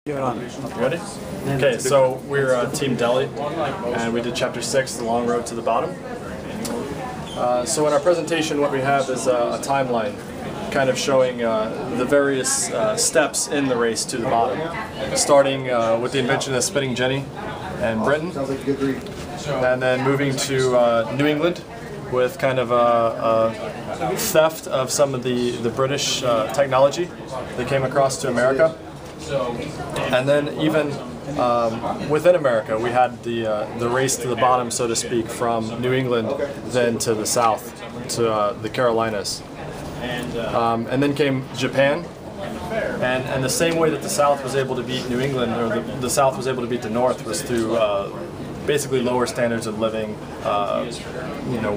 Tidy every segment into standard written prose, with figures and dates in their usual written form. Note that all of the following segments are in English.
Ready? Okay, so we're Team Delhi, and we did Chapter 6, The Long Road to the Bottom. So in our presentation, what we have is a timeline kind of showing the various steps in the race to the bottom, starting with the invention of the spinning jenny in Britain, and then moving to New England with kind of a theft of some of the British technology that came across to America. And then even within America, we had the race to the bottom, so to speak, from New England then to the south, to the Carolinas. And then came Japan, and the same way that the South was able to beat New England, or the South was able to beat the North, was through basically lower standards of living,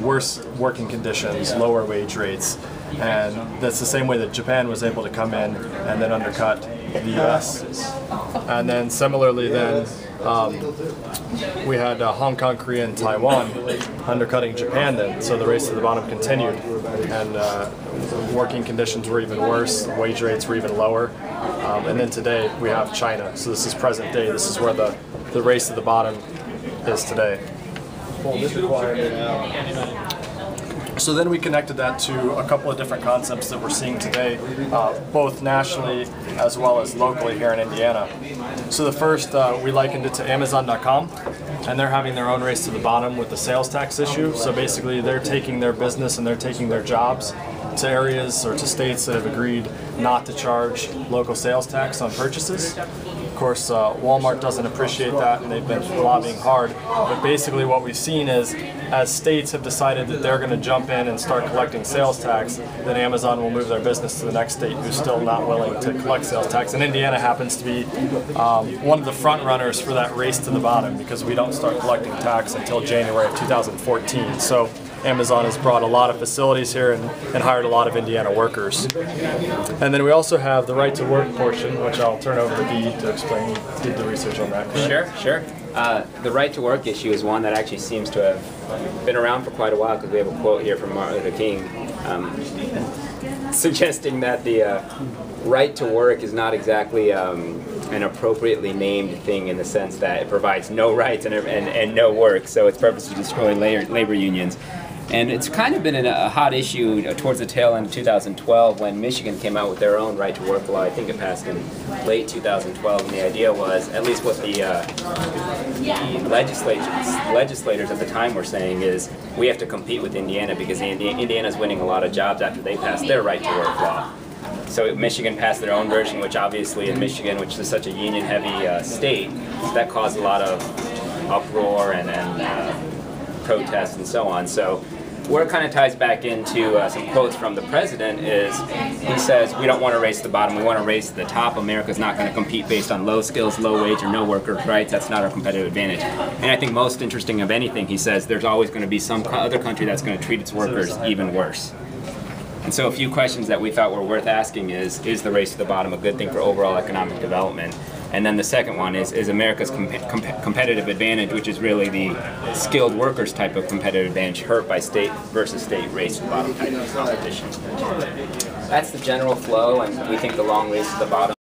worse working conditions, lower wage rates. And that's the same way that Japan was able to come in and then undercut the U.S. And then similarly then we had Hong Kong, Korea, and Taiwan undercutting Japan then. So the race to the bottom continued, and working conditions were even worse, wage rates were even lower. And then today we have China. So this is present day. This is where the race to the bottom is today. So then we connected that to a couple of different concepts that we're seeing today, both nationally as well as locally here in Indiana. So the first, we likened it to Amazon.com, and they're having their own race to the bottom with the sales tax issue. So basically they're taking their business and they're taking their jobs to areas or to states that have agreed not to charge local sales tax on purchases. Of course, Walmart doesn't appreciate that, and they've been lobbying hard. But basically what we've seen is, as states have decided that they're going to jump in and start collecting sales tax, then Amazon will move their business to the next state who's still not willing to collect sales tax. And Indiana happens to be one of the front runners for that race to the bottom, because we don't start collecting tax until January of 2014. So Amazon has brought a lot of facilities here and hired a lot of Indiana workers. And then we also have the right to work portion, which I'll turn over to Dee to explain. Did the research on that. Sure. The right to work issue is one that actually seems to have been around for quite a while, because we have a quote here from Martin Luther King suggesting that the right to work is not exactly an appropriately named thing, in the sense that it provides no rights and no work, so its purpose is to destroy labor unions. And it's kind of been a hot issue towards the tail end of 2012, when Michigan came out with their own right to work law. I think it passed in late 2012, and the idea was, at least what the legislators at the time were saying, is we have to compete with Indiana, because Indiana's winning a lot of jobs after they passed their right to work law. So Michigan passed their own version, which obviously in Michigan, which is such a union-heavy state, that caused a lot of uproar and protests and so on. So where it kind of ties back into some quotes from the president is, he says, we don't want to race to the bottom, we want to race to the top. America's not going to compete based on low skills, low wage, or no workers' rights. That's not our competitive advantage. And I think most interesting of anything, he says, there's always going to be some other country that's going to treat its workers even worse. And so a few questions that we thought were worth asking is the race to the bottom a good thing for overall economic development? And then the second one is America's competitive advantage, which is really the skilled workers type of competitive advantage, hurt by state versus state race to the bottom type of competition? That's the general flow, and we think the long race to the bottom